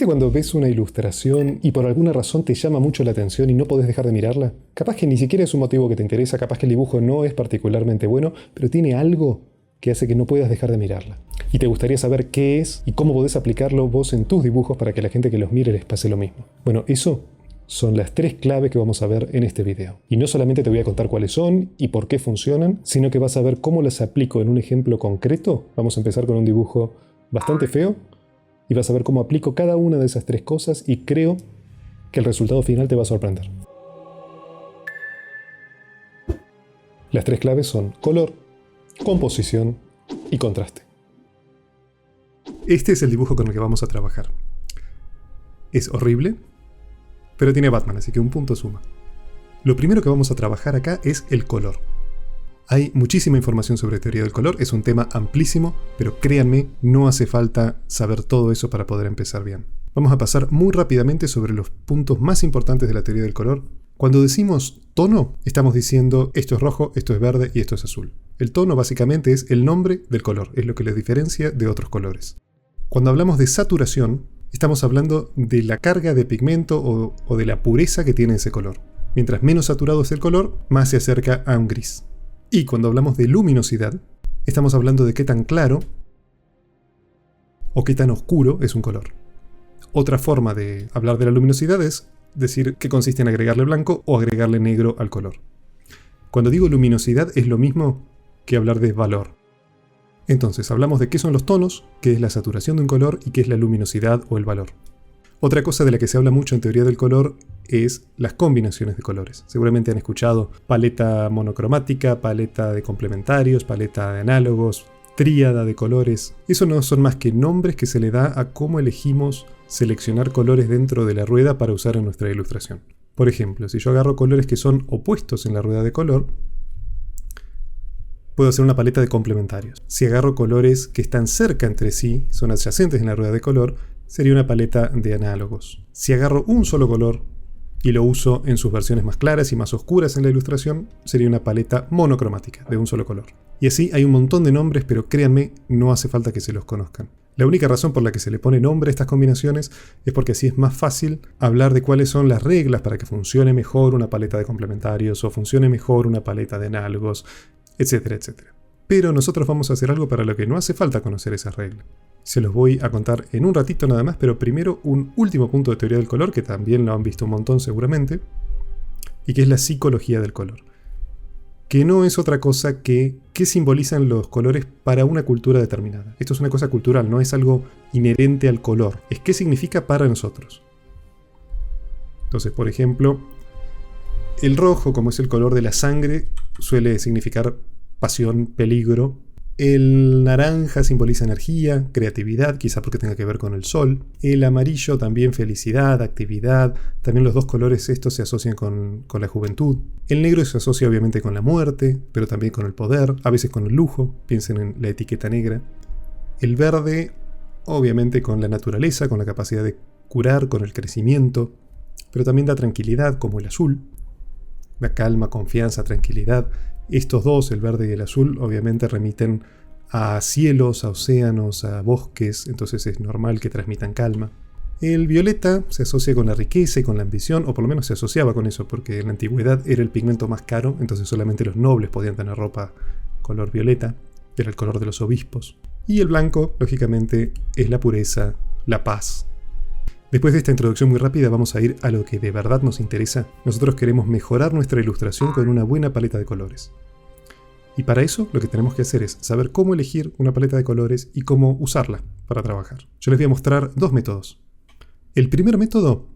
¿Viste cuando ves una ilustración y por alguna razón te llama mucho la atención y no podés dejar de mirarla? Capaz que ni siquiera es un motivo que te interesa, capaz que el dibujo no es particularmente bueno, pero tiene algo que hace que no puedas dejar de mirarla. Y te gustaría saber qué es y cómo podés aplicarlo vos en tus dibujos para que a la gente que los mire les pase lo mismo. Bueno, eso son las 3 claves que vamos a ver en este video. Y no solamente te voy a contar cuáles son y por qué funcionan, sino que vas a ver cómo las aplico en un ejemplo concreto. Vamos a empezar con un dibujo bastante feo y vas a ver cómo aplico cada una de esas 3 cosas y creo que el resultado final te va a sorprender. Las 3 claves son color, composición y contraste. Este es el dibujo con el que vamos a trabajar. Es horrible, pero tiene Batman, así que un punto suma. Lo primero que vamos a trabajar acá es el color. Hay muchísima información sobre teoría del color, es un tema amplísimo, pero créanme, no hace falta saber todo eso para poder empezar bien. Vamos a pasar muy rápidamente sobre los puntos más importantes de la teoría del color. Cuando decimos tono, estamos diciendo esto es rojo, esto es verde y esto es azul. El tono básicamente es el nombre del color, es lo que les diferencia de otros colores. Cuando hablamos de saturación, estamos hablando de la carga de pigmento o de la pureza que tiene ese color. Mientras menos saturado es el color, más se acerca a un gris. Y cuando hablamos de luminosidad, estamos hablando de qué tan claro o qué tan oscuro es un color. Otra forma de hablar de la luminosidad es decir que consiste en agregarle blanco o agregarle negro al color. Cuando digo luminosidad es lo mismo que hablar de valor. Entonces hablamos de qué son los tonos, qué es la saturación de un color y qué es la luminosidad o el valor. Otra cosa de la que se habla mucho en teoría del color es las combinaciones de colores. Seguramente han escuchado paleta monocromática, paleta de complementarios, paleta de análogos, tríada de colores. Eso no son más que nombres que se le da a cómo elegimos seleccionar colores dentro de la rueda para usar en nuestra ilustración. Por ejemplo, si yo agarro colores que son opuestos en la rueda de color, puedo hacer una paleta de complementarios. Si agarro colores que están cerca entre sí, son adyacentes en la rueda de color, sería una paleta de análogos. Si agarro un solo color y lo uso en sus versiones más claras y más oscuras en la ilustración, sería una paleta monocromática, de un solo color. Y así hay un montón de nombres, pero créanme, no hace falta que se los conozcan. La única razón por la que se le pone nombre a estas combinaciones es porque así es más fácil hablar de cuáles son las reglas para que funcione mejor una paleta de complementarios o funcione mejor una paleta de análogos, etcétera, etcétera. Pero nosotros vamos a hacer algo para lo que no hace falta conocer esas reglas. Se los voy a contar en un ratito nada más, pero primero un último punto de teoría del color, que también lo han visto un montón seguramente, y que es la psicología del color. Que no es otra cosa que qué simbolizan los colores para una cultura determinada. Esto es una cosa cultural, no es algo inherente al color. Es qué significa para nosotros. Entonces, por ejemplo, el rojo, como es el color de la sangre, suele significar pasión, peligro. El naranja simboliza energía, creatividad, quizá porque tenga que ver con el sol. El amarillo también felicidad, actividad. También los dos colores estos se asocian con la juventud. El negro se asocia obviamente con la muerte, pero también con el poder, a veces con el lujo. Piensen en la etiqueta negra. El verde, obviamente con la naturaleza, con la capacidad de curar, con el crecimiento. Pero también da tranquilidad, como el azul. Da calma, confianza, tranquilidad. Estos dos, el verde y el azul, obviamente remiten a cielos, a océanos, a bosques, entonces es normal que transmitan calma. El violeta se asocia con la riqueza y con la ambición, o por lo menos se asociaba con eso, porque en la antigüedad era el pigmento más caro, entonces solamente los nobles podían tener ropa color violeta, era el color de los obispos. Y el blanco, lógicamente, es la pureza, la paz. Después de esta introducción muy rápida vamos a ir a lo que de verdad nos interesa. Nosotros queremos mejorar nuestra ilustración con una buena paleta de colores. Y para eso lo que tenemos que hacer es saber cómo elegir una paleta de colores y cómo usarla para trabajar. Yo les voy a mostrar 2 métodos. El primer método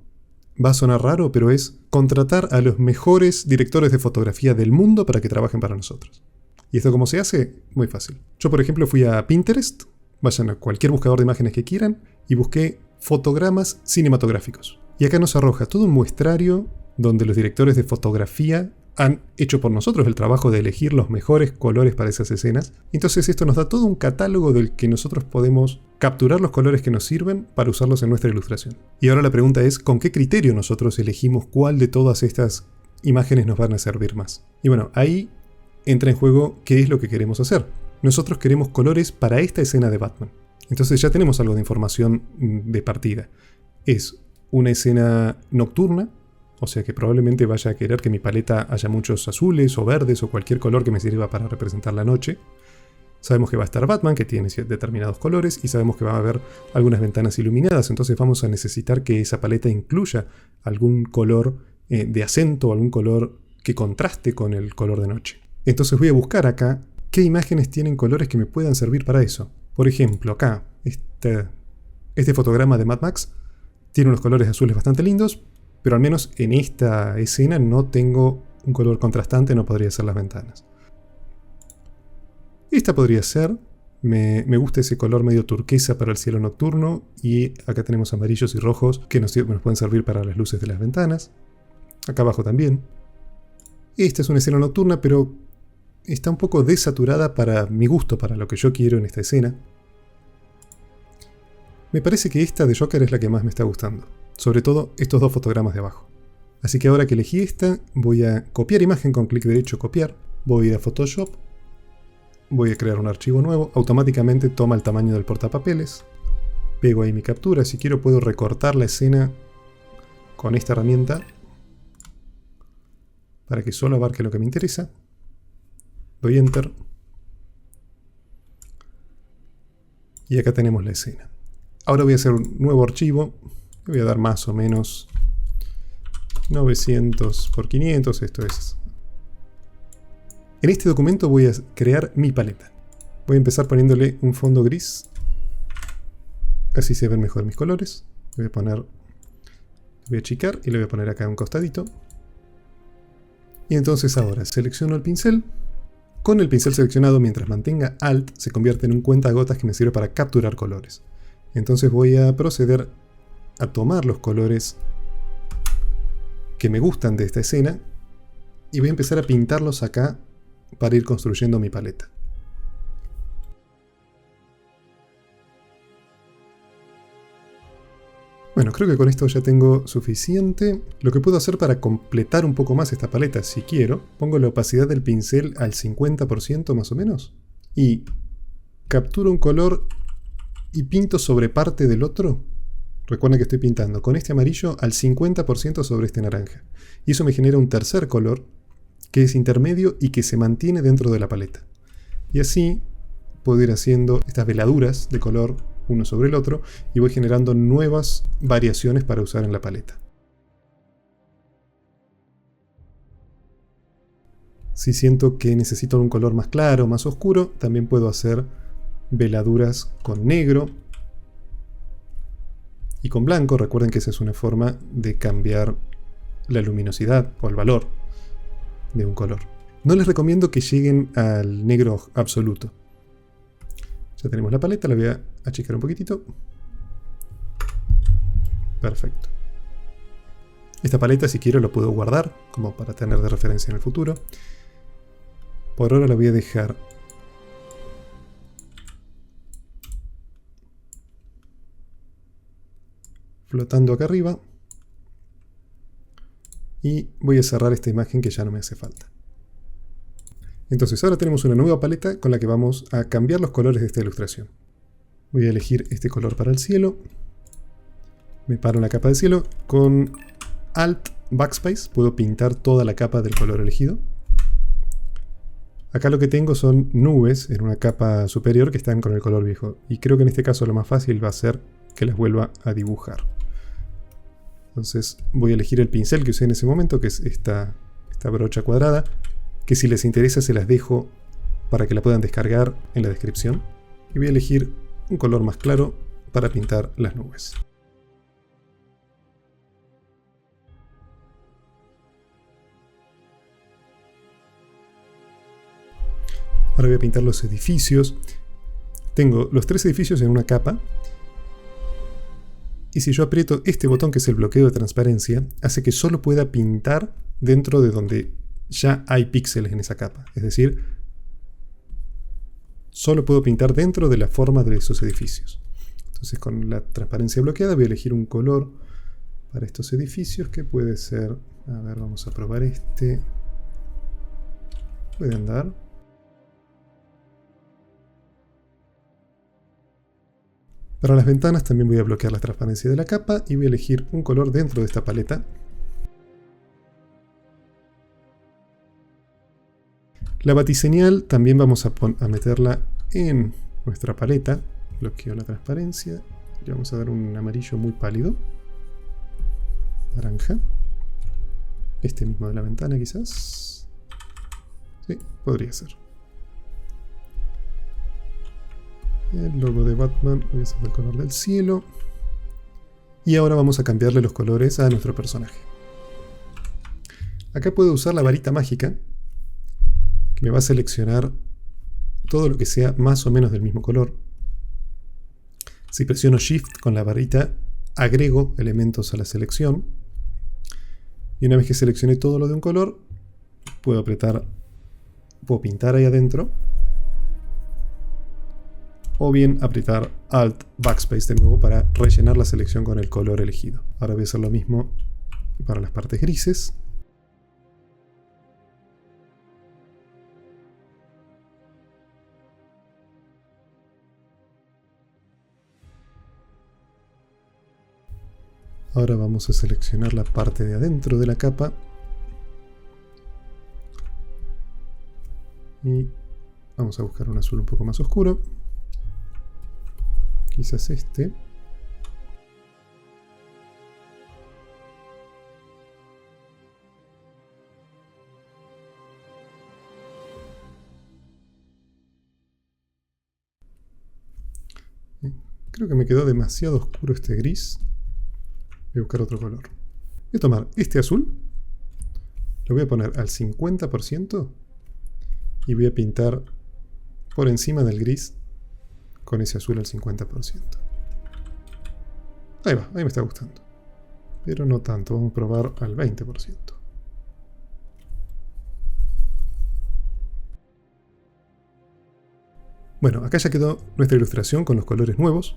va a sonar raro, pero es contratar a los mejores directores de fotografía del mundo para que trabajen para nosotros. ¿Y esto cómo se hace? Muy fácil. Yo, por ejemplo, fui a Pinterest, vayan a cualquier buscador de imágenes que quieran, y busqué fotogramas cinematográficos. Y acá nos arroja todo un muestrario donde los directores de fotografía han hecho por nosotros el trabajo de elegir los mejores colores para esas escenas. Entonces esto nos da todo un catálogo del que nosotros podemos capturar los colores que nos sirven para usarlos en nuestra ilustración. Y ahora la pregunta es, ¿con qué criterio nosotros elegimos cuál de todas estas imágenes nos van a servir más? Y bueno, ahí entra en juego qué es lo que queremos hacer. Nosotros queremos colores para esta escena de Batman. Entonces ya tenemos algo de información de partida. es una escena nocturna, o sea que probablemente vaya a querer que mi paleta haya muchos azules o verdes o cualquier color que me sirva para representar la noche. Sabemos que va a estar Batman, que tiene determinados colores, y sabemos que va a haber algunas ventanas iluminadas, entonces vamos a necesitar que esa paleta incluya algún color de acento, algún color que contraste con el color de noche. Entonces voy a buscar acá qué imágenes tienen colores que me puedan servir para eso. Por ejemplo, acá, este fotograma de Mad Max tiene unos colores azules bastante lindos, pero al menos en esta escena no tengo un color contrastante, no podría ser las ventanas. Esta podría ser, me gusta ese color medio turquesa para el cielo nocturno, y acá tenemos amarillos y rojos que nos pueden servir para las luces de las ventanas. Acá abajo también. Esta es una escena nocturna, pero está un poco desaturada para mi gusto, para lo que yo quiero en esta escena. Me parece que esta de Joker es la que más me está gustando, sobre todo estos dos fotogramas de abajo. Así que ahora que elegí esta, voy a copiar imagen con clic derecho, copiar, voy a ir a Photoshop, voy a crear un archivo nuevo, automáticamente toma el tamaño del portapapeles, pego ahí mi captura, si quiero puedo recortar la escena con esta herramienta para que solo abarque lo que me interesa, doy Enter y acá tenemos la escena. Ahora voy a hacer un nuevo archivo, le voy a dar más o menos 900 por 500, esto es. En este documento voy a crear mi paleta. Voy a empezar poniéndole un fondo gris, así se ven mejor mis colores. Voy a achicar y le voy a poner acá un costadito. Y entonces ahora selecciono el pincel. Con el pincel seleccionado, mientras mantenga Alt, se convierte en un cuentagotas que me sirve para capturar colores. Entonces voy a proceder a tomar los colores que me gustan de esta escena y voy a empezar a pintarlos acá para ir construyendo mi paleta. Bueno, creo que con esto ya tengo suficiente. Lo que puedo hacer para completar un poco más esta paleta, si quiero, pongo la opacidad del pincel al 50% más o menos. Y capturo un color y pinto sobre parte del otro. Recuerden que estoy pintando con este amarillo al 50% sobre este naranja. Y eso me genera un tercer color, que es intermedio y que se mantiene dentro de la paleta. Y así puedo ir haciendo estas veladuras de color uno sobre el otro y voy generando nuevas variaciones para usar en la paleta. Si siento que necesito un color más claro, más oscuro, también puedo hacer veladuras con negro y con blanco. Recuerden que esa es una forma de cambiar la luminosidad o el valor de un color. No les recomiendo que lleguen al negro absoluto. Ya tenemos la paleta, la voy a achicar un poquitito. Perfecto. Esta paleta, si quiero, la puedo guardar como para tener de referencia en el futuro. Por ahora la voy a dejar flotando acá arriba. Y voy a cerrar esta imagen que ya no me hace falta. Entonces ahora tenemos una nueva paleta con la que vamos a cambiar los colores de esta ilustración. Voy a elegir este color para el cielo. Me paro en la capa de cielo. Con Alt Backspace puedo pintar toda la capa del color elegido. Acá lo que tengo son nubes en una capa superior que están con el color viejo. Y creo que en este caso lo más fácil va a ser que las vuelva a dibujar. Entonces voy a elegir el pincel que usé en ese momento, que es esta brocha cuadrada, que si les interesa se las dejo para que la puedan descargar en la descripción. Y voy a elegir un color más claro para pintar las nubes. Ahora voy a pintar los edificios. Tengo los tres edificios en una capa. Y si yo aprieto este botón, que es el bloqueo de transparencia, hace que solo pueda pintar dentro de donde ya hay píxeles en esa capa. Es decir, solo puedo pintar dentro de la forma de esos edificios. Entonces con la transparencia bloqueada voy a elegir un color para estos edificios que puede ser... A ver, vamos a probar este. Puede andar. Para las ventanas también voy a bloquear la transparencia de la capa y voy a elegir un color dentro de esta paleta. La batiseñal también vamos a meterla en nuestra paleta. Bloqueo la transparencia. Le vamos a dar un amarillo muy pálido. Naranja. Este mismo de la ventana quizás. Sí, podría ser. El logo de Batman, voy a hacer el color del cielo. Y ahora vamos a cambiarle los colores a nuestro personaje. Acá puedo usar la varita mágica, que me va a seleccionar todo lo que sea más o menos del mismo color. Si presiono Shift con la varita, agrego elementos a la selección. Y una vez que seleccioné todo lo de un color, puedo pintar ahí adentro. O bien apretar Alt Backspace de nuevo para rellenar la selección con el color elegido. Ahora voy a hacer lo mismo para las partes grises. Ahora vamos a seleccionar la parte de adentro de la capa. Y vamos a buscar un azul un poco más oscuro. Quizás este. Creo que me quedó demasiado oscuro este gris. Voy a buscar otro color. Voy a tomar este azul. Lo voy a poner al 50%. Y voy a pintar por encima del gris con ese azul al 50%. Ahí va, ahí me está gustando. Pero no tanto, vamos a probar al 20%. Bueno, acá ya quedó nuestra ilustración con los colores nuevos.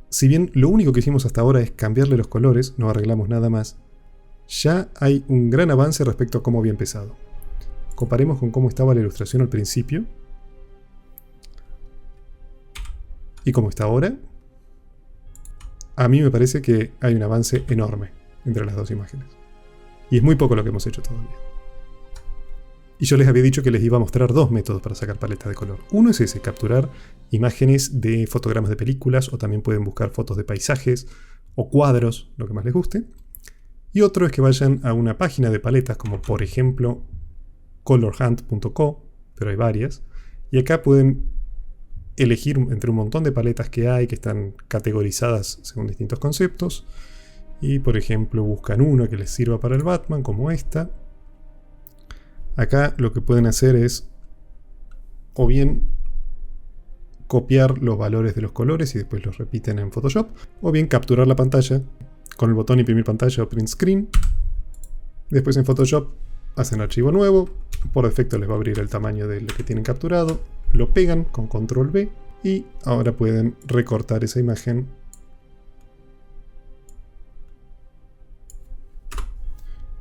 Si bien lo único que hicimos hasta ahora es cambiarle los colores, no arreglamos nada más, ya hay un gran avance respecto a cómo había empezado. Comparemos con cómo estaba la ilustración al principio y cómo está ahora. A mí me parece que hay un avance enorme entre las dos imágenes. Y es muy poco lo que hemos hecho todavía. Y yo les había dicho que les iba a mostrar dos métodos para sacar paletas de color. Uno es ese, capturar imágenes de fotogramas de películas, o también pueden buscar fotos de paisajes o cuadros, lo que más les guste. Y otro es que vayan a una página de paletas, como por ejemplo colorhunt.co, pero hay varias. Y acá pueden elegir entre un montón de paletas que hay, que están categorizadas según distintos conceptos. Y por ejemplo buscan una que les sirva para el Batman, como esta. Acá lo que pueden hacer es o bien copiar los valores de los colores y después los repiten en Photoshop, o bien capturar la pantalla con el botón imprimir pantalla o print screen. Después en Photoshop hacen archivo nuevo, por defecto les va a abrir el tamaño de lo que tienen capturado, lo pegan con control V y ahora pueden recortar esa imagen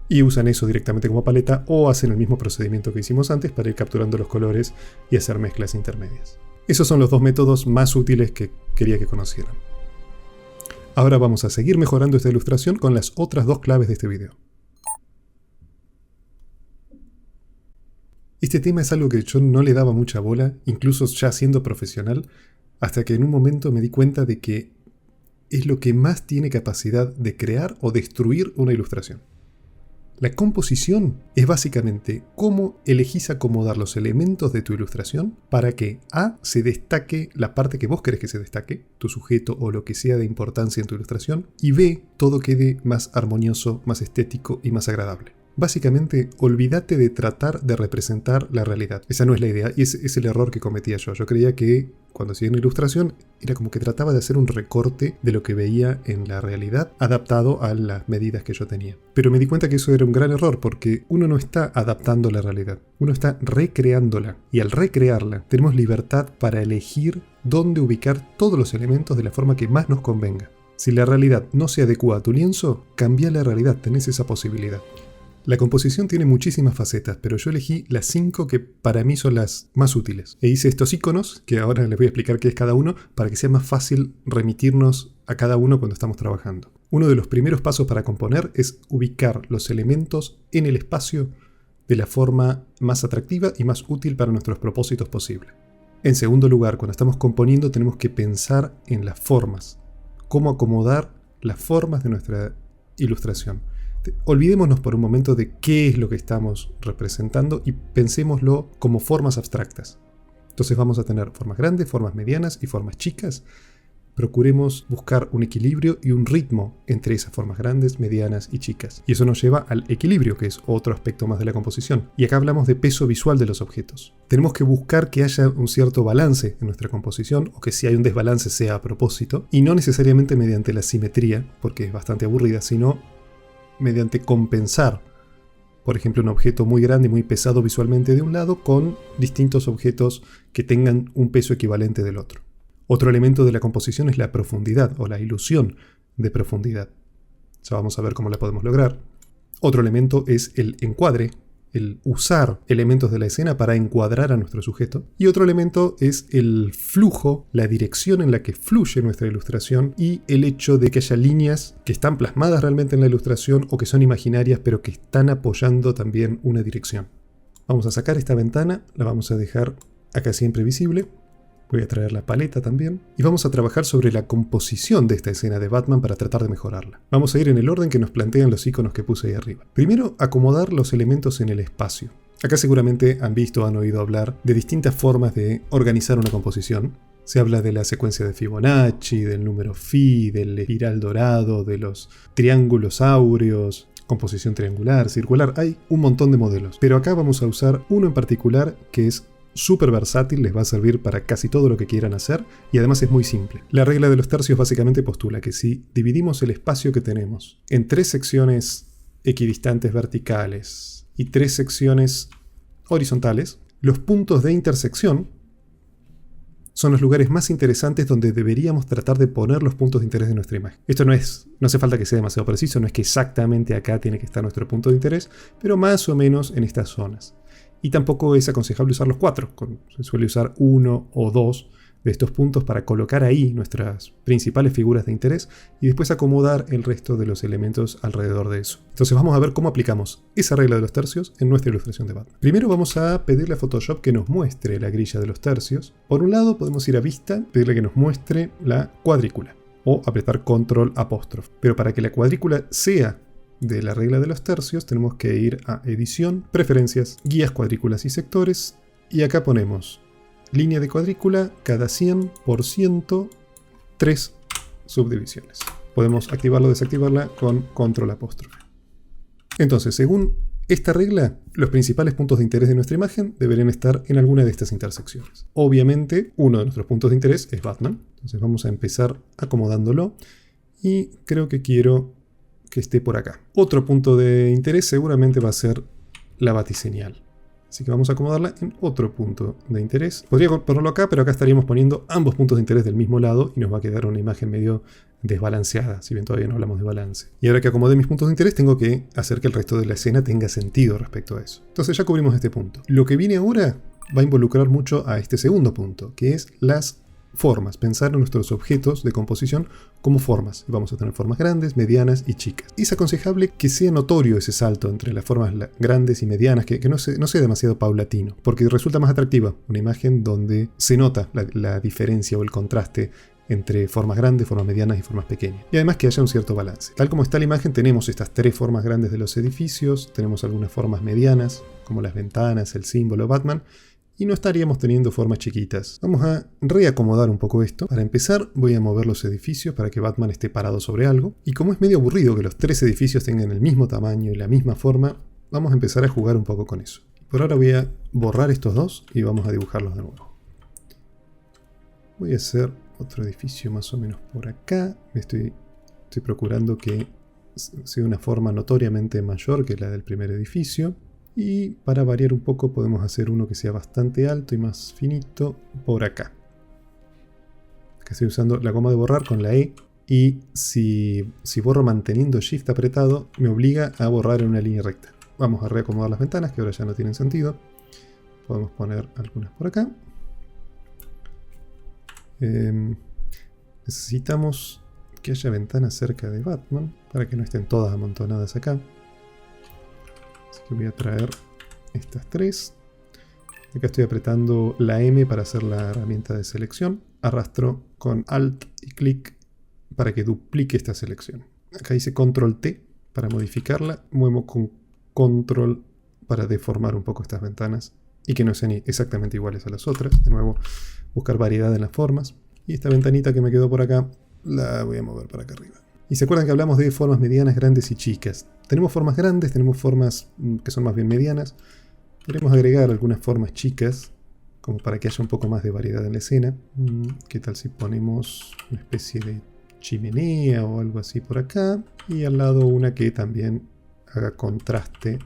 y usan eso directamente como paleta, o hacen el mismo procedimiento que hicimos antes para ir capturando los colores y hacer mezclas intermedias. Esos son los dos métodos más útiles que quería que conocieran. Ahora vamos a seguir mejorando esta ilustración con las otras dos claves de este video. Este tema es algo que yo no le daba mucha bola, incluso ya siendo profesional, hasta que en un momento me di cuenta de que es lo que más tiene capacidad de crear o destruir una ilustración. La composición es básicamente cómo elegís acomodar los elementos de tu ilustración para que A, se destaque la parte que vos querés que se destaque, tu sujeto o lo que sea de importancia en tu ilustración, y B, todo quede más armonioso, más estético y más agradable. Básicamente, olvídate de tratar de representar la realidad. Esa no es la idea y ese es el error que cometía yo. Yo creía que cuando hacía una ilustración era como que trataba de hacer un recorte de lo que veía en la realidad adaptado a las medidas que yo tenía. Pero me di cuenta que eso era un gran error porque uno no está adaptando la realidad, uno está recreándola. Y al recrearla tenemos libertad para elegir dónde ubicar todos los elementos de la forma que más nos convenga. Si la realidad no se adecua a tu lienzo, cambia la realidad, tenés esa posibilidad. La composición tiene muchísimas facetas, pero yo elegí las 5 que para mí son las más útiles. E hice estos iconos, que ahora les voy a explicar qué es cada uno, para que sea más fácil remitirnos a cada uno cuando estamos trabajando. Uno de los primeros pasos para componer es ubicar los elementos en el espacio de la forma más atractiva y más útil para nuestros propósitos posible. En segundo lugar, cuando estamos componiendo tenemos que pensar en las formas, cómo acomodar las formas de nuestra ilustración. Olvidémonos por un momento de qué es lo que estamos representando y pensémoslo como formas abstractas. Entonces vamos a tener formas grandes, formas medianas y formas chicas. Procuremos buscar un equilibrio y un ritmo entre esas formas grandes, medianas y chicas. Y eso nos lleva al equilibrio, que es otro aspecto más de la composición. Y acá hablamos de peso visual de los objetos. Tenemos que buscar que haya un cierto balance en nuestra composición, o que si hay un desbalance sea a propósito, y no necesariamente mediante la simetría, porque es bastante aburrida, sino mediante compensar, por ejemplo, un objeto muy grande y muy pesado visualmente de un lado con distintos objetos que tengan un peso equivalente del otro. Otro elemento de la composición es la profundidad o la ilusión de profundidad. Ya vamos a ver cómo la podemos lograr. Otro elemento es el encuadre, el usar elementos de la escena para encuadrar a nuestro sujeto. Y otro elemento es el flujo, la dirección en la que fluye nuestra ilustración y el hecho de que haya líneas que están plasmadas realmente en la ilustración o que son imaginarias pero que están apoyando también una dirección. Vamos a sacar esta ventana, la vamos a dejar acá siempre visible. Voy a traer la paleta también. Y vamos a trabajar sobre la composición de esta escena de Batman para tratar de mejorarla. Vamos a ir en el orden que nos plantean los iconos que puse ahí arriba. Primero, acomodar los elementos en el espacio. Acá seguramente han visto o han oído hablar de distintas formas de organizar una composición. Se habla de la secuencia de Fibonacci, del número phi, del espiral dorado, de los triángulos áureos, composición triangular, circular. Hay un montón de modelos. Pero acá vamos a usar uno en particular que es súper versátil, les va a servir para casi todo lo que quieran hacer y además es muy simple. La regla de los tercios básicamente postula que si dividimos el espacio que tenemos en 3 secciones equidistantes verticales y 3 secciones horizontales, los puntos de intersección son los lugares más interesantes donde deberíamos tratar de poner los puntos de interés de nuestra imagen. Esto no hace falta que sea demasiado preciso, no es que exactamente acá tiene que estar nuestro punto de interés, pero más o menos en estas zonas. Y tampoco es aconsejable usar los 4, se suele usar 1 o 2 de estos puntos para colocar ahí nuestras principales figuras de interés y después acomodar el resto de los elementos alrededor de eso. Entonces vamos a ver cómo aplicamos esa regla de los tercios en nuestra ilustración de Batman. Primero vamos a pedirle a Photoshop que nos muestre la grilla de los tercios. Por un lado podemos ir a Vista, pedirle que nos muestre la cuadrícula o apretar Control apóstrofe. Pero para que la cuadrícula sea de la regla de los tercios tenemos que ir a Edición, Preferencias, Guías, Cuadrículas y Sectores y acá ponemos línea de cuadrícula cada 100%, 3 subdivisiones. Podemos activarla o desactivarla con Control apóstrofe. Entonces, según esta regla, los principales puntos de interés de nuestra imagen deberían estar en alguna de estas intersecciones. Obviamente, uno de nuestros puntos de interés es Batman. Entonces vamos a empezar acomodándolo y creo que quiero que esté por acá. Otro punto de interés seguramente va a ser la batiseñal. Así que vamos a acomodarla en otro punto de interés. Podría ponerlo acá, pero acá estaríamos poniendo ambos puntos de interés del mismo lado y nos va a quedar una imagen medio desbalanceada, si bien todavía no hablamos de balance. Y ahora que acomodé mis puntos de interés, tengo que hacer que el resto de la escena tenga sentido respecto a eso. Entonces ya cubrimos este punto. Lo que viene ahora va a involucrar mucho a este segundo punto, que es las formas, pensar en nuestros objetos de composición como formas. Vamos a tener formas grandes, medianas y chicas. Y es aconsejable que sea notorio ese salto entre las formas grandes y medianas, que no sea demasiado paulatino, porque resulta más atractiva una imagen donde se nota la diferencia o el contraste entre formas grandes, formas medianas y formas pequeñas. Y además que haya un cierto balance. Tal como está la imagen, tenemos estas 3 formas grandes de los edificios, tenemos algunas formas medianas, como las ventanas, el símbolo Batman, y no estaríamos teniendo formas chiquitas. Vamos a reacomodar un poco esto. Para empezar voy a mover los edificios para que Batman esté parado sobre algo. Y como es medio aburrido que los 3 edificios tengan el mismo tamaño y la misma forma, vamos a empezar a jugar un poco con eso. Por ahora voy a borrar estos 2 y vamos a dibujarlos de nuevo. Voy a hacer otro edificio más o menos por acá. Estoy procurando que sea una forma notoriamente mayor que la del primer edificio. Y para variar un poco podemos hacer uno que sea bastante alto y más finito por acá. Acá estoy usando la goma de borrar con la E. Y si borro manteniendo Shift apretado, me obliga a borrar en una línea recta. Vamos a reacomodar las ventanas que ahora ya no tienen sentido. Podemos poner algunas por acá. Necesitamos que haya ventanas cerca de Batman para que no estén todas amontonadas acá. Así que voy a traer estas tres. Acá estoy apretando la M para hacer la herramienta de selección. Arrastro con Alt y clic para que duplique esta selección. Acá dice Control T para modificarla. Muevo con Control para deformar un poco estas ventanas y que no sean exactamente iguales a las otras. De nuevo, buscar variedad en las formas. Y esta ventanita que me quedó por acá la voy a mover para acá arriba. Y se acuerdan que hablamos de formas medianas, grandes y chicas. Tenemos formas grandes, tenemos formas que son más bien medianas. Queremos agregar algunas formas chicas, como para que haya un poco más de variedad en la escena. ¿Qué tal si ponemos una especie de chimenea o algo así por acá? Y al lado una que también haga contraste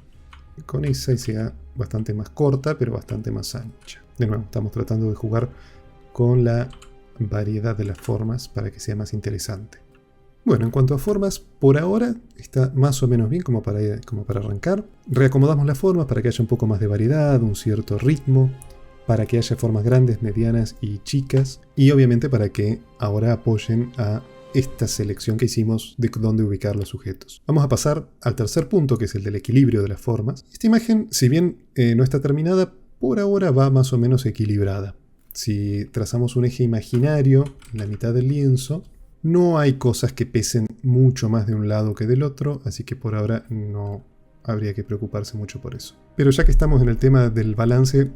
con esa y sea bastante más corta, pero bastante más ancha. De nuevo, estamos tratando de jugar con la variedad de las formas para que sea más interesante. Bueno, en cuanto a formas, por ahora está más o menos bien como para arrancar. Reacomodamos las formas para que haya un poco más de variedad, un cierto ritmo, para que haya formas grandes, medianas y chicas, y obviamente para que ahora apoyen a esta selección que hicimos de dónde ubicar los sujetos. Vamos a pasar al tercer punto, que es el del equilibrio de las formas. Esta imagen, si bien no está terminada, por ahora va más o menos equilibrada. Si trazamos un eje imaginario en la mitad del lienzo, no hay cosas que pesen mucho más de un lado que del otro, así que por ahora no habría que preocuparse mucho por eso. Pero ya que estamos en el tema del balance,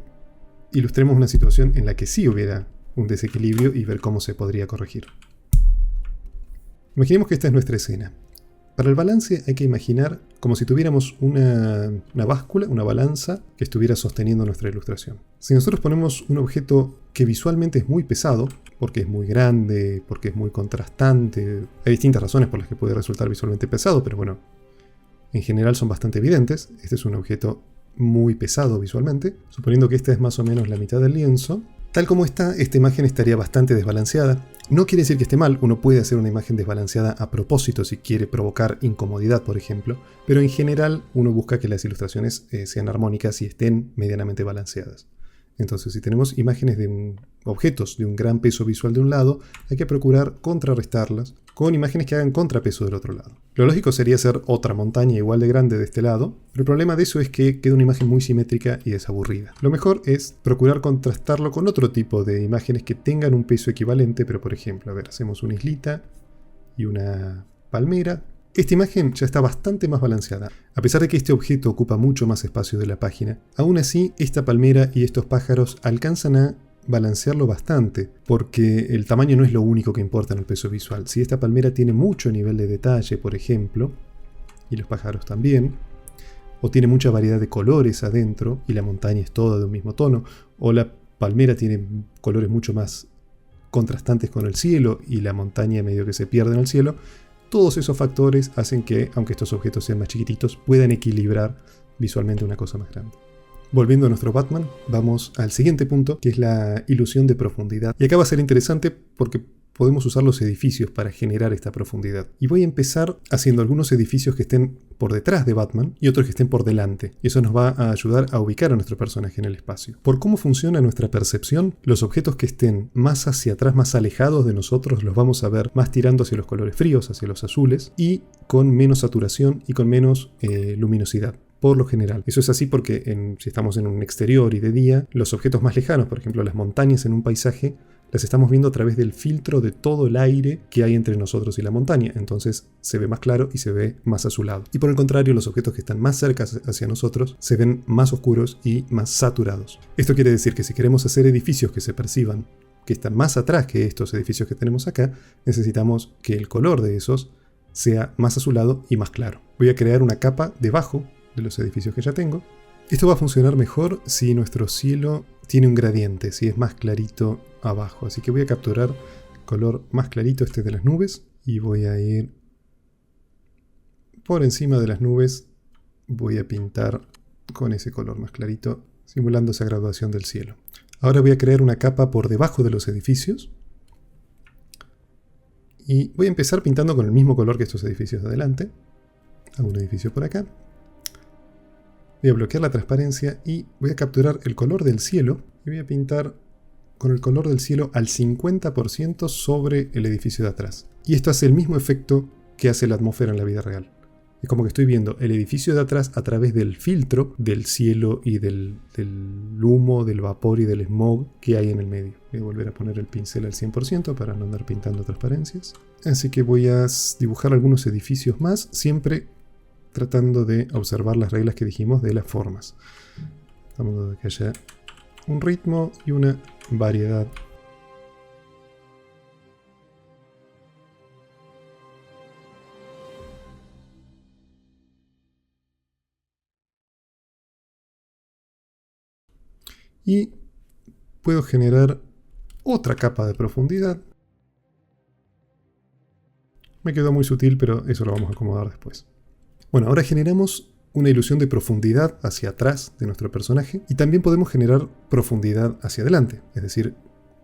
ilustremos una situación en la que sí hubiera un desequilibrio y ver cómo se podría corregir. Imaginemos que esta es nuestra escena. Para el balance hay que imaginar como si tuviéramos una báscula, una balanza que estuviera sosteniendo nuestra ilustración. Si nosotros ponemos un objeto que visualmente es muy pesado, porque es muy grande, porque es muy contrastante, hay distintas razones por las que puede resultar visualmente pesado, pero bueno, en general son bastante evidentes. Este es un objeto muy pesado visualmente, suponiendo que esta es más o menos la mitad del lienzo. Tal como está, esta imagen estaría bastante desbalanceada. No quiere decir que esté mal, uno puede hacer una imagen desbalanceada a propósito si quiere provocar incomodidad, por ejemplo, pero en general uno busca que las ilustraciones sean armónicas y estén medianamente balanceadas. Entonces, si tenemos imágenes de objetos de un gran peso visual de un lado, hay que procurar contrarrestarlas con imágenes que hagan contrapeso del otro lado. Lo lógico sería hacer otra montaña igual de grande de este lado, pero el problema de eso es que queda una imagen muy simétrica y desaburrida. Lo mejor es procurar contrastarlo con otro tipo de imágenes que tengan un peso equivalente, pero por ejemplo, a ver, hacemos una islita y una palmera. Esta imagen ya está bastante más balanceada. A pesar de que este objeto ocupa mucho más espacio de la página, aún así esta palmera y estos pájaros alcanzan a balancearlo bastante, porque el tamaño no es lo único que importa en el peso visual. Si esta palmera tiene mucho nivel de detalle, por ejemplo, y los pájaros también, o tiene mucha variedad de colores adentro, y la montaña es toda de un mismo tono, o la palmera tiene colores mucho más contrastantes con el cielo, y la montaña medio que se pierde en el cielo, todos esos factores hacen que, aunque estos objetos sean más chiquititos, puedan equilibrar visualmente una cosa más grande. Volviendo a nuestro Batman, vamos al siguiente punto, que es la ilusión de profundidad. Y acá va a ser interesante porque podemos usar los edificios para generar esta profundidad. Y voy a empezar haciendo algunos edificios que estén por detrás de Batman y otros que estén por delante. Y eso nos va a ayudar a ubicar a nuestro personaje en el espacio. Por cómo funciona nuestra percepción, los objetos que estén más hacia atrás, más alejados de nosotros, los vamos a ver más tirando hacia los colores fríos, hacia los azules, y con menos saturación y con menos luminosidad. Por lo general. Eso es así porque si estamos en un exterior y de día, los objetos más lejanos, por ejemplo las montañas en un paisaje, las estamos viendo a través del filtro de todo el aire que hay entre nosotros y la montaña. Entonces se ve más claro y se ve más azulado. Y por el contrario, los objetos que están más cerca hacia nosotros se ven más oscuros y más saturados. Esto quiere decir que si queremos hacer edificios que se perciban que están más atrás que estos edificios que tenemos acá, necesitamos que el color de esos sea más azulado y más claro. Voy a crear una capa debajo de los edificios que ya tengo. Esto va a funcionar mejor si nuestro cielo tiene un gradiente, si es más clarito abajo. Así que voy a capturar color más clarito, este de las nubes, y voy a ir por encima de las nubes. Voy a pintar con ese color más clarito, simulando esa graduación del cielo. Ahora voy a crear una capa por debajo de los edificios. Y voy a empezar pintando con el mismo color que estos edificios de adelante. Hago un edificio por acá. Voy a bloquear la transparencia y voy a capturar el color del cielo y voy a pintar con el color del cielo al 50% sobre el edificio de atrás. Y esto hace el mismo efecto que hace la atmósfera en la vida real. Es como que estoy viendo el edificio de atrás a través del filtro del cielo y del humo, del vapor y del smog que hay en el medio. Voy a volver a poner el pincel al 100% para no andar pintando transparencias. Así que voy a dibujar algunos edificios más, siempre tratando de observar las reglas que dijimos de las formas. Estamos de que haya un ritmo y una variedad. Y puedo generar otra capa de profundidad. Me quedó muy sutil, pero eso lo vamos a acomodar después. Bueno, ahora generamos una ilusión de profundidad hacia atrás de nuestro personaje y también podemos generar profundidad hacia adelante, es decir,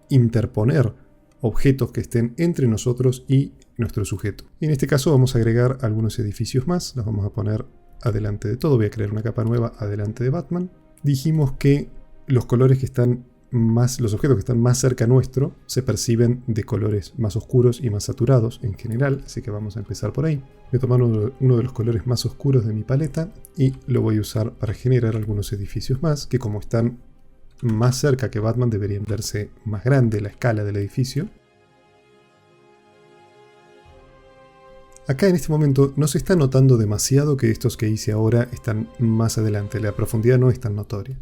interponer objetos que estén entre nosotros y nuestro sujeto. Y en este caso vamos a agregar algunos edificios más, los vamos a poner adelante de todo. Voy a crear una capa nueva adelante de Batman. Dijimos que los colores que están los objetos que están más cerca nuestro se perciben de colores más oscuros y más saturados en general, así que vamos a empezar por ahí. Voy a tomar uno de los colores más oscuros de mi paleta y lo voy a usar para generar algunos edificios más, que como están más cerca que Batman deberían verse más grande la escala del edificio. Acá en este momento no se está notando demasiado que estos que hice ahora están más adelante, la profundidad no es tan notoria.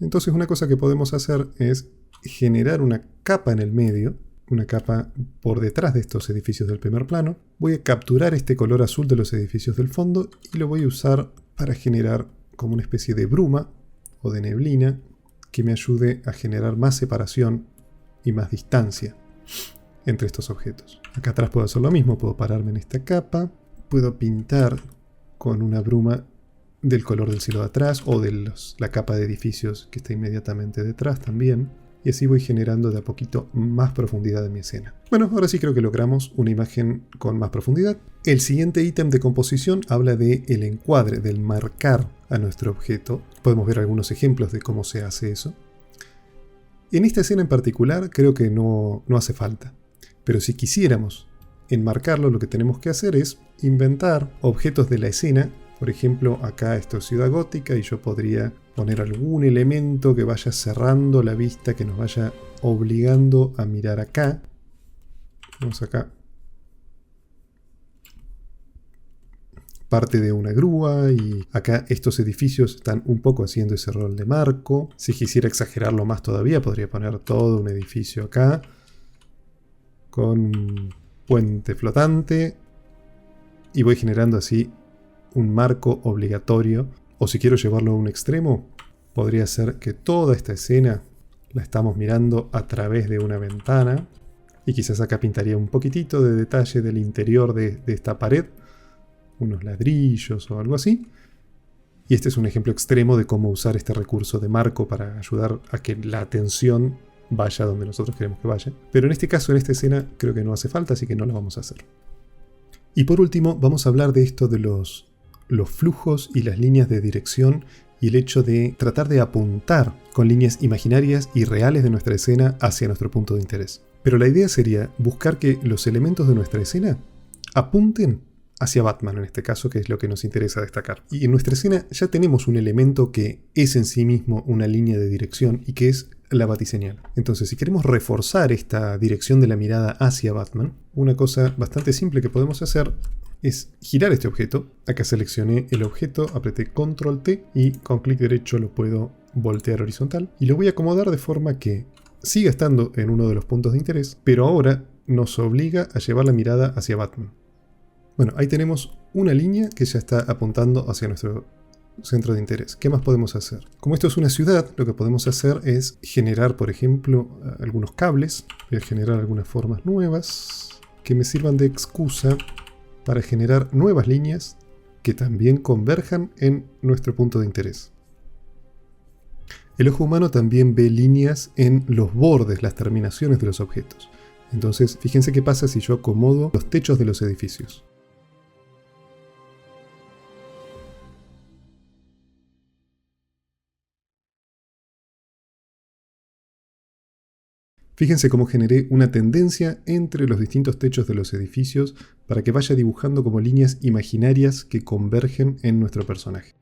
Entonces una cosa que podemos hacer es generar una capa en el medio, una capa por detrás de estos edificios del primer plano. Voy a capturar este color azul de los edificios del fondo y lo voy a usar para generar como una especie de bruma o de neblina que me ayude a generar más separación y más distancia entre estos objetos. Acá atrás puedo hacer lo mismo, puedo pararme en esta capa, puedo pintar con una bruma del color del cielo de atrás o de la capa de edificios que está inmediatamente detrás también, y así voy generando de a poquito más profundidad en mi escena. Bueno, ahora sí creo que logramos una imagen con más profundidad. El siguiente ítem de composición habla del encuadre, del marcar a nuestro objeto. Podemos ver algunos ejemplos de cómo se hace eso. En esta escena en particular creo que no hace falta, pero si quisiéramos enmarcarlo, lo que tenemos que hacer es inventar objetos de la escena. Por ejemplo, acá esto es Ciudad Gótica y yo podría poner algún elemento que vaya cerrando la vista, que nos vaya obligando a mirar acá. Vamos acá. Parte de una grúa y acá estos edificios están un poco haciendo ese rol de marco. Si quisiera exagerarlo más todavía, podría poner todo un edificio acá con un puente flotante y voy generando así un marco obligatorio. O si quiero llevarlo a un extremo, podría ser que toda esta escena la estamos mirando a través de una ventana y quizás acá pintaría un poquitito de detalle del interior de esta pared, unos ladrillos o algo así. Y este es un ejemplo extremo de cómo usar este recurso de marco para ayudar a que la atención vaya donde nosotros queremos que vaya. Pero en este caso, en esta escena, creo que no hace falta, así que no lo vamos a hacer. Y por último, vamos a hablar de esto de los flujos y las líneas de dirección y el hecho de tratar de apuntar con líneas imaginarias y reales de nuestra escena hacia nuestro punto de interés. Pero la idea sería buscar que los elementos de nuestra escena apunten hacia Batman, en este caso, que es lo que nos interesa destacar. Y en nuestra escena ya tenemos un elemento que es en sí mismo una línea de dirección y que es la batiseñal. Entonces, si queremos reforzar esta dirección de la mirada hacia Batman, una cosa bastante simple que podemos hacer es girar este objeto. Acá seleccioné el objeto, apreté Control T y con clic derecho lo puedo voltear horizontal. Y lo voy a acomodar de forma que siga estando en uno de los puntos de interés, pero ahora nos obliga a llevar la mirada hacia Batman. Bueno, ahí tenemos una línea que ya está apuntando hacia nuestro centro de interés. ¿Qué más podemos hacer? Como esto es una ciudad, lo que podemos hacer es generar, por ejemplo, algunos cables. Voy a generar algunas formas nuevas que me sirvan de excusa para generar nuevas líneas que también converjan en nuestro punto de interés. El ojo humano también ve líneas en los bordes, las terminaciones de los objetos. Entonces, fíjense qué pasa si yo acomodo los techos de los edificios. Fíjense cómo generé una tendencia entre los distintos techos de los edificios para que vaya dibujando como líneas imaginarias que convergen en nuestro personaje.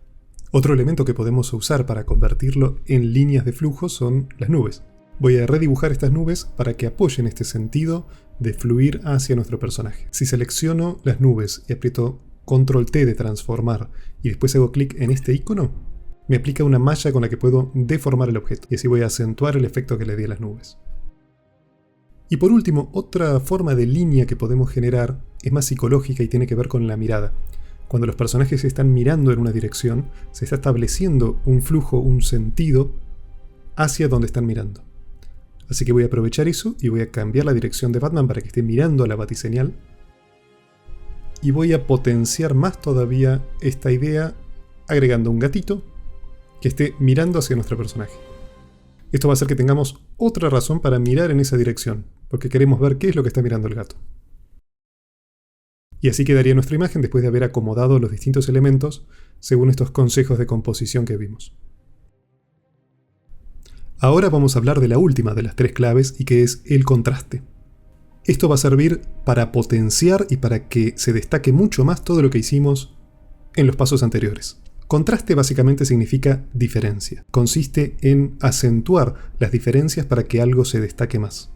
Otro elemento que podemos usar para convertirlo en líneas de flujo son las nubes. Voy a redibujar estas nubes para que apoyen este sentido de fluir hacia nuestro personaje. Si selecciono las nubes y aprieto Control T de transformar y después hago clic en este icono, me aplica una malla con la que puedo deformar el objeto y así voy a acentuar el efecto que le di a las nubes. Y por último, otra forma de línea que podemos generar es más psicológica y tiene que ver con la mirada. Cuando los personajes están mirando en una dirección, se está estableciendo un flujo, un sentido hacia donde están mirando. Así que voy a aprovechar eso y voy a cambiar la dirección de Batman para que esté mirando a la batiseñal. Y voy a potenciar más todavía esta idea agregando un gatito que esté mirando hacia nuestro personaje. Esto va a hacer que tengamos otra razón para mirar en esa dirección, porque queremos ver qué es lo que está mirando el gato. Y así quedaría nuestra imagen después de haber acomodado los distintos elementos según estos consejos de composición que vimos. Ahora vamos a hablar de la última de las tres claves y que es el contraste. Esto va a servir para potenciar y para que se destaque mucho más todo lo que hicimos en los pasos anteriores. Contraste básicamente significa diferencia. Consiste en acentuar las diferencias para que algo se destaque más.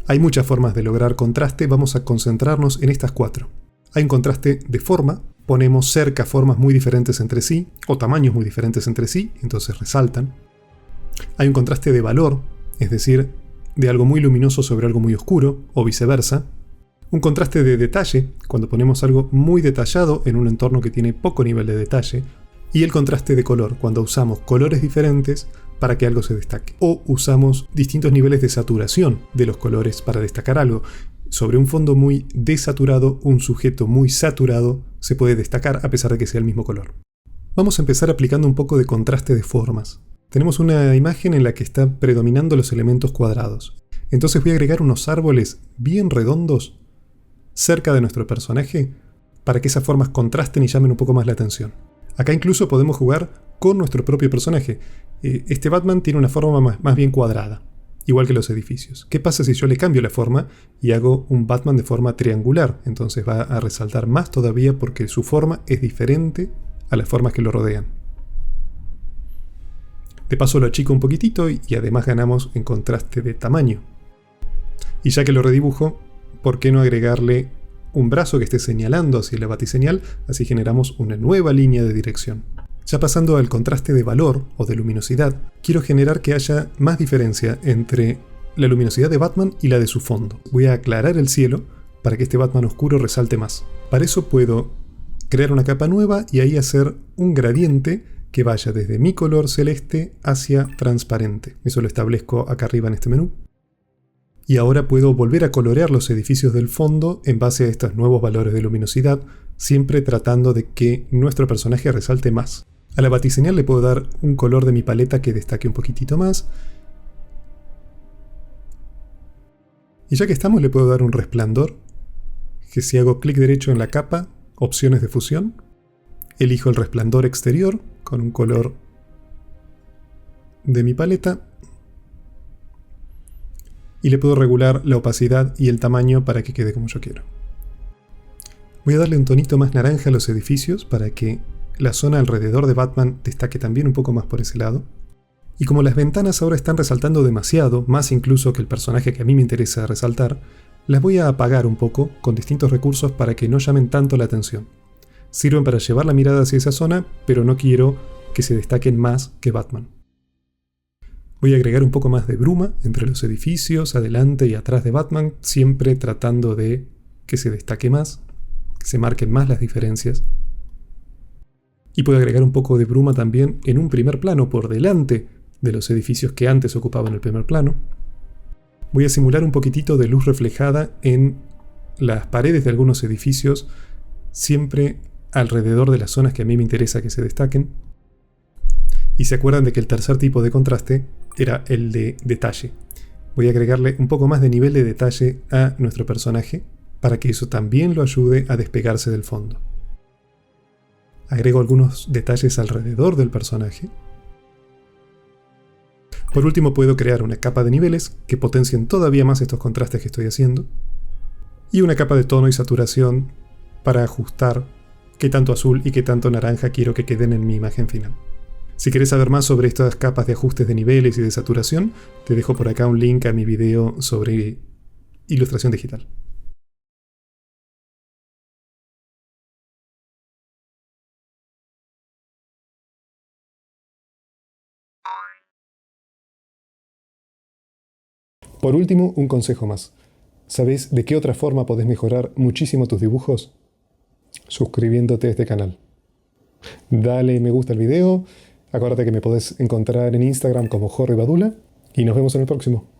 Hay muchas formas de lograr contraste, vamos a concentrarnos en estas cuatro. Hay un contraste de forma, ponemos cerca formas muy diferentes entre sí, o tamaños muy diferentes entre sí, entonces resaltan. Hay un contraste de valor, es decir, de algo muy luminoso sobre algo muy oscuro, o viceversa. Un contraste de detalle, cuando ponemos algo muy detallado en un entorno que tiene poco nivel de detalle. Y el contraste de color, cuando usamos colores diferentes para que algo se destaque. O usamos distintos niveles de saturación de los colores para destacar algo. Sobre un fondo muy desaturado, un sujeto muy saturado se puede destacar a pesar de que sea el mismo color. Vamos a empezar aplicando un poco de contraste de formas. Tenemos una imagen en la que están predominando los elementos cuadrados. Entonces voy a agregar unos árboles bien redondos cerca de nuestro personaje para que esas formas contrasten y llamen un poco más la atención. Acá incluso podemos jugar con nuestro propio personaje. Este Batman tiene una forma más bien cuadrada, igual que los edificios. ¿Qué pasa si yo le cambio la forma y hago un Batman de forma triangular? Entonces va a resaltar más todavía porque su forma es diferente a las formas que lo rodean. De paso lo achico un poquitito y además ganamos en contraste de tamaño. Y ya que lo redibujo, ¿por qué no agregarle un brazo que esté señalando hacia la batiseñal? Así generamos una nueva línea de dirección. Ya pasando al contraste de valor o de luminosidad, quiero generar que haya más diferencia entre la luminosidad de Batman y la de su fondo. Voy a aclarar el cielo para que este Batman oscuro resalte más. Para eso puedo crear una capa nueva y ahí hacer un gradiente que vaya desde mi color celeste hacia transparente. Eso lo establezco acá arriba en este menú. Y ahora puedo volver a colorear los edificios del fondo en base a estos nuevos valores de luminosidad, siempre tratando de que nuestro personaje resalte más. A la batiseñal le puedo dar un color de mi paleta que destaque un poquitito más. Y ya que estamos, le puedo dar un resplandor, que si hago clic derecho en la capa, opciones de fusión, elijo el resplandor exterior con un color de mi paleta y le puedo regular la opacidad y el tamaño para que quede como yo quiero. Voy a darle un tonito más naranja a los edificios para que la zona alrededor de Batman destaque también un poco más por ese lado. Y como las ventanas ahora están resaltando demasiado, más incluso que el personaje que a mí me interesa resaltar, las voy a apagar un poco con distintos recursos para que no llamen tanto la atención. Sirven para llevar la mirada hacia esa zona, pero no quiero que se destaquen más que Batman. Voy a agregar un poco más de bruma entre los edificios, adelante y atrás de Batman, siempre tratando de que se destaque más, que se marquen más las diferencias. Y puedo agregar un poco de bruma también en un primer plano por delante de los edificios que antes ocupaban el primer plano. Voy a simular un poquitito de luz reflejada en las paredes de algunos edificios, siempre alrededor de las zonas que a mí me interesa que se destaquen. Y se acuerdan de que el tercer tipo de contraste era el de detalle. Voy a agregarle un poco más de nivel de detalle a nuestro personaje para que eso también lo ayude a despegarse del fondo. Agrego algunos detalles alrededor del personaje. Por último, puedo crear una capa de niveles que potencien todavía más estos contrastes que estoy haciendo. Y una capa de tono y saturación para ajustar qué tanto azul y qué tanto naranja quiero que queden en mi imagen final. Si querés saber más sobre estas capas de ajustes de niveles y de saturación, te dejo por acá un link a mi video sobre ilustración digital. Por último, un consejo más. ¿Sabés de qué otra forma podés mejorar muchísimo tus dibujos? Suscribiéndote a este canal. Dale me gusta al video, acuérdate que me podés encontrar en Instagram como Jorge Badula y nos vemos en el próximo.